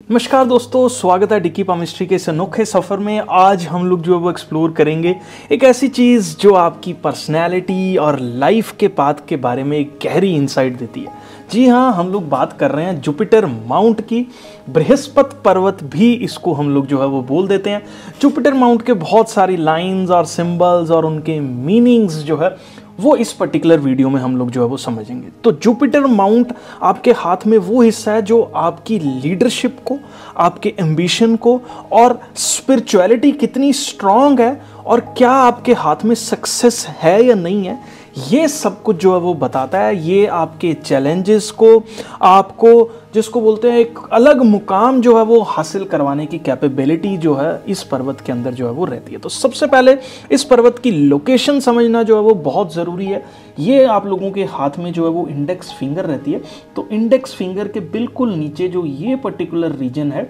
नमस्कार दोस्तों, स्वागत है डिकी पामिस्ट्री के इस अनोखे सफ़र में। आज हम लोग जो है वो एक्सप्लोर करेंगे एक ऐसी चीज़ जो आपकी पर्सनैलिटी और लाइफ के पाथ के बारे में एक गहरी इंसाइट देती है। जी हाँ, हम लोग बात कर रहे हैं जुपिटर माउंट की। बृहस्पति पर्वत भी इसको हम लोग जो है वो बोल देते हैं। जुपिटर माउंट के बहुत सारी लाइंस और सिंबल्स और उनके मीनिंग्स जो है वो इस पर्टिकुलर वीडियो में हम लोग जो है वो समझेंगे। तो जुपिटर माउंट आपके हाथ में वो हिस्सा है जो आपकी लीडरशिप को, आपके एम्बिशन को और स्पिरिचुअलिटी कितनी स्ट्रांग है और क्या आपके हाथ में सक्सेस है या नहीं है, ये सब कुछ जो है वो बताता है। ये आपके चैलेंजेस को, आपको जिसको बोलते हैं एक अलग मुकाम जो है वो हासिल करवाने की कैपेबिलिटी जो है इस पर्वत के अंदर जो है वो रहती है। तो सबसे पहले इस पर्वत की लोकेशन समझना जो है वो बहुत ज़रूरी है। ये आप लोगों के हाथ में जो है वो इंडेक्स फिंगर रहती है। तो इंडेक्स फिंगर के बिल्कुल नीचे जो ये पर्टिकुलर रीजन है,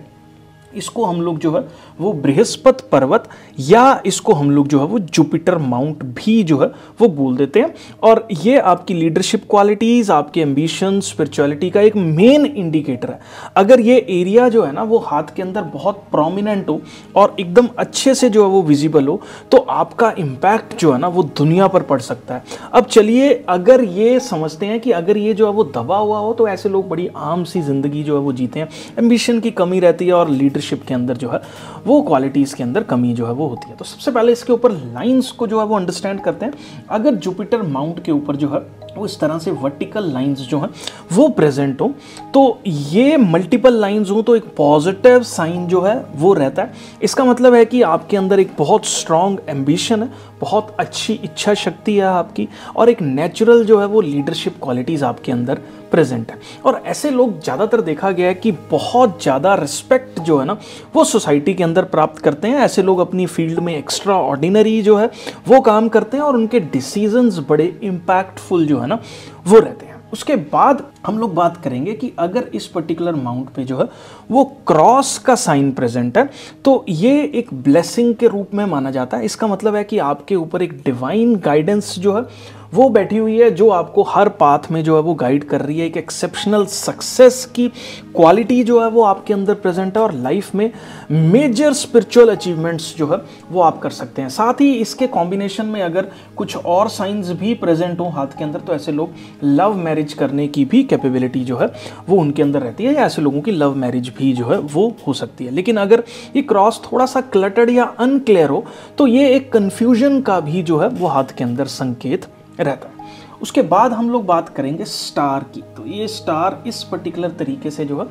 इसको हम लोग जो है वो बृहस्पति पर्वत या इसको हम लोग जो है वो जुपिटर माउंट भी जो है वो बोल देते हैं। और ये आपकी लीडरशिप क्वालिटीज़, आपके एम्बिशन, स्पिरिचुअलिटी का एक मेन इंडिकेटर है। अगर ये एरिया जो है ना वो हाथ के अंदर बहुत प्रोमिनेंट हो और एकदम अच्छे से जो है वो विजिबल हो, तो आपका इम्पैक्ट जो है ना वो दुनिया पर पड़ सकता है। अब चलिए, अगर ये समझते हैं कि अगर ये जो है वो दबा हुआ हो तो ऐसे लोग बड़ी आम सी जिंदगी जो है वो जीते हैं। एम्बिशन की कमी रहती है और लीडरशिप के अंदर जो है वो क्वालिटीज़ के अंदर कमी जो है वो होती है। तो सबसे पहले इसके ऊपर लाइंस को जो है वो अंडरस्टैंड करते हैं। अगर जुपिटर माउंट के ऊपर जो है वो इस तरह से वर्टिकल लाइंस जो हैं वो प्रेजेंट हो, तो ये मल्टीपल लाइंस हो तो एक पॉजिटिव साइन जो है वो रहता है। इसका मतलब है कि आपके अंदर एक बहुत स्ट्रॉन्ग एम्बिशन है, बहुत अच्छी इच्छा शक्ति है आपकी, और एक नेचुरल जो है वो लीडरशिप क्वालिटीज़ आपके अंदर प्रेजेंट है। और ऐसे लोग ज़्यादातर देखा गया है कि बहुत ज़्यादा रिस्पेक्ट जो है ना वो सोसाइटी के अंदर प्राप्त करते हैं। ऐसे लोग अपनी फील्ड में एक्स्ट्रा ऑर्डिनरी जो है वो काम करते हैं और उनके डिसीजंस बड़े इम्पैक्टफुल जो है ना वो रहते हैं। उसके बाद हम लोग बात करेंगे कि अगर इस पर्टिकुलर माउंट पे जो है वो क्रॉस का साइन प्रेजेंट है, तो ये एक ब्लेसिंग के रूप में माना जाता है। इसका मतलब है कि आपके ऊपर एक डिवाइन गाइडेंस जो है वो बैठी हुई है, जो आपको हर पाथ में जो है वो गाइड कर रही है। एक एक्सेप्शनल सक्सेस की क्वालिटी जो है वो आपके अंदर प्रेजेंट है और लाइफ में मेजर स्पिरिचुअल अचीवमेंट्स जो है वो आप कर सकते हैं। साथ ही इसके कॉम्बिनेशन में अगर कुछ और साइंस भी प्रेजेंट हो हाथ के अंदर, तो ऐसे लोग लव मैरिज करने की भी कैपेबिलिटी जो है वो उनके अंदर रहती है, या ऐसे लोगों की लव मैरिज भी जो है वो हो सकती है। लेकिन अगर ये क्रॉस थोड़ा सा क्लटर्ड या अनक्लियर हो, तो ये एक कन्फ्यूजन का भी जो है वो हाथ के अंदर संकेत रहता है। उसके बाद हम लोग बात करेंगे स्टार की। तो ये स्टार इस पर्टिकुलर तरीके से जो है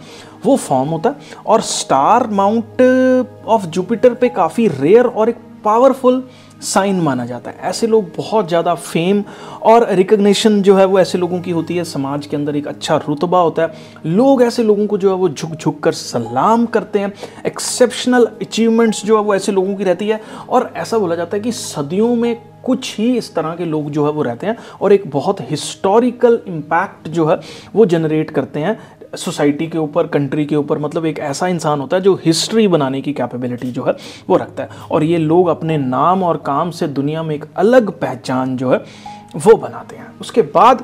वो फॉर्म होता है, और स्टार माउंट ऑफ जुपिटर पे काफ़ी रेयर और एक पावरफुल साइन माना जाता है। ऐसे लोग बहुत ज़्यादा फेम और रिकग्निशन जो है वो ऐसे लोगों की होती है। समाज के अंदर एक अच्छा रुतबा होता है। लोग ऐसे लोगों को जो है वो झुक झुक कर सलाम करते हैं। एक्सेप्शनल अचीवमेंट्स जो है वो ऐसे लोगों की रहती है, और ऐसा बोला जाता है कि सदियों में कुछ ही इस तरह के लोग जो है वो रहते हैं और एक बहुत हिस्टोरिकल इम्पैक्ट जो है वो जनरेट करते हैं सोसाइटी के ऊपर, कंट्री के ऊपर। मतलब एक ऐसा इंसान होता है जो हिस्ट्री बनाने की कैपेबिलिटी जो है वो रखता है, और ये लोग अपने नाम और काम से दुनिया में एक अलग पहचान जो है वो बनाते हैं। उसके बाद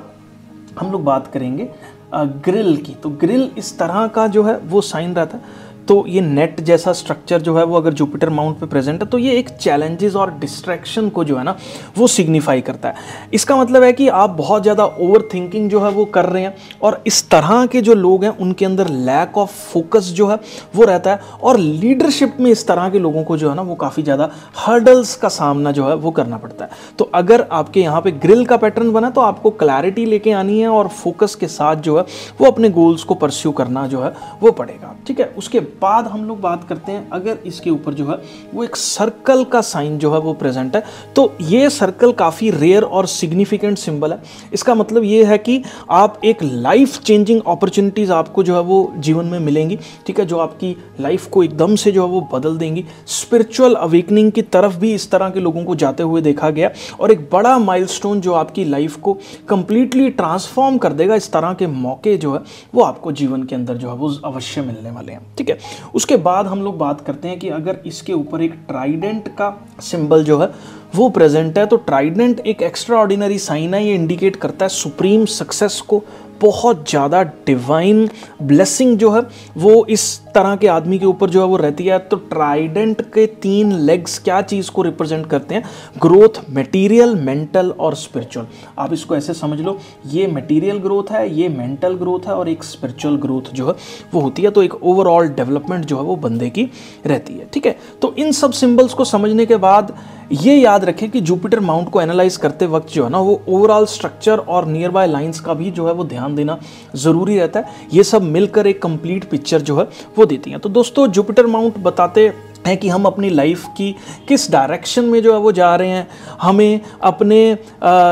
हम लोग बात करेंगे ग्रिल की। तो ग्रिल इस तरह का जो है वो साइन रहता है। तो ये नेट जैसा स्ट्रक्चर जो है वो अगर जुपिटर माउंट पे प्रेजेंट है, तो ये एक चैलेंजेस और डिस्ट्रैक्शन को जो है ना वो सिग्निफाई करता है। इसका मतलब है कि आप बहुत ज़्यादा ओवर थिंकिंग जो है वो कर रहे हैं, और इस तरह के जो लोग हैं उनके अंदर लैक ऑफ फोकस जो है वो रहता है, और लीडरशिप में इस तरह के लोगों को जो है ना वो काफ़ी ज़्यादा हर्डल्स का सामना जो है वो करना पड़ता है। तो अगर आपके यहाँ पे ग्रिल का पैटर्न बना, तो आपको क्लैरिटी लेके आनी है और फोकस के साथ जो है वो अपने गोल्स को परस्यू करना जो है वो पड़ेगा। ठीक है, उसके बाद हम लोग बात करते हैं अगर इसके ऊपर जो है वो एक सर्कल का साइन जो है वो प्रेजेंट है, तो ये सर्कल काफ़ी रेयर और सिग्निफिकेंट सिंबल है। इसका मतलब ये है कि आप एक लाइफ चेंजिंग अपॉर्चुनिटीज़ आपको जो है वो जीवन में मिलेंगी। ठीक है, जो आपकी लाइफ को एकदम से जो है वो बदल देंगी। स्पिरिचुअल अवेकनिंग की तरफ भी इस तरह के लोगों को जाते हुए देखा गया, और एक बड़ा माइलस्टोन जो आपकी लाइफ को कंप्लीटली ट्रांसफॉर्म कर देगा। इस तरह के मौके जो है वो आपको जीवन के अंदर जो है वो अवश्य मिलने वाले हैं। ठीक है, उसके बाद हम लोग बात करते हैं कि अगर इसके ऊपर एक ट्राइडेंट का सिंबल जो है वो प्रेजेंट है। तो ट्राइडेंट एक एक्स्ट्रा ऑर्डिनरी साइन है, ये इंडिकेट करता है सुप्रीम सक्सेस को, बहुत ज़्यादा डिवाइन ब्लेसिंग जो है वो इस तरह के आदमी के ऊपर जो है वो रहती है। तो ट्राइडेंट के 3 लेग्स क्या चीज़ को रिप्रेजेंट करते हैं? ग्रोथ, मटेरियल, मेंटल और स्पिरिचुअल। आप इसको ऐसे समझ लो, ये मटेरियल ग्रोथ है, ये मेंटल ग्रोथ है और एक स्पिरिचुअल ग्रोथ जो है वो होती है। तो एक ओवरऑल डेवलपमेंट जो है वो बंदे की रहती है, ठीक है। तो इन सब सिंबल्स को समझने के बाद ये याद रखें कि जुपिटर माउंट को एनालाइज करते वक्त जो है ना वो ओवरऑल स्ट्रक्चर और नियर बाय लाइंस का भी जो है वो ध्यान देना ज़रूरी रहता है। ये सब मिलकर एक कंप्लीट पिक्चर जो है वो देती हैं। तो दोस्तों जुपिटर माउंट बताते हैं कि हम अपनी लाइफ की किस डायरेक्शन में जो है वो जा रहे हैं, हमें अपने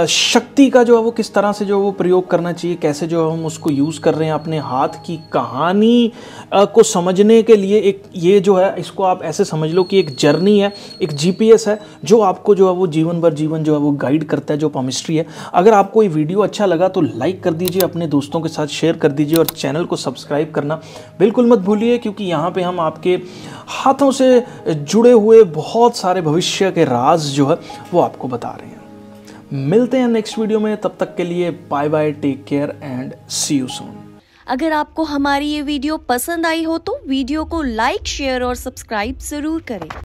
शक्ति का जो है वो किस तरह से जो है वो प्रयोग करना चाहिए, कैसे जो हम उसको यूज़ कर रहे हैं अपने हाथ की कहानी को समझने के लिए। एक ये जो है इसको आप ऐसे समझ लो कि एक जर्नी है, एक जीपीएस है जो आपको जो है वो जीवन भर जीवन जो है वो गाइड करता है, जो पामिस्ट्री है। अगर आपको ये वीडियो अच्छा लगा तो लाइक कर दीजिए, अपने दोस्तों के साथ शेयर कर दीजिए और चैनल को सब्सक्राइब करना बिल्कुल मत भूलिए, क्योंकि यहाँ पे हम आपके हाथों से जुड़े हुए बहुत सारे भविष्य के राज जो है वो आपको बता रहे हैं। मिलते हैं नेक्स्ट वीडियो में, तब तक के लिए bye bye, take care and see you soon. अगर आपको हमारी ये वीडियो पसंद आई हो तो वीडियो को लाइक, शेयर और सब्सक्राइब जरूर करें।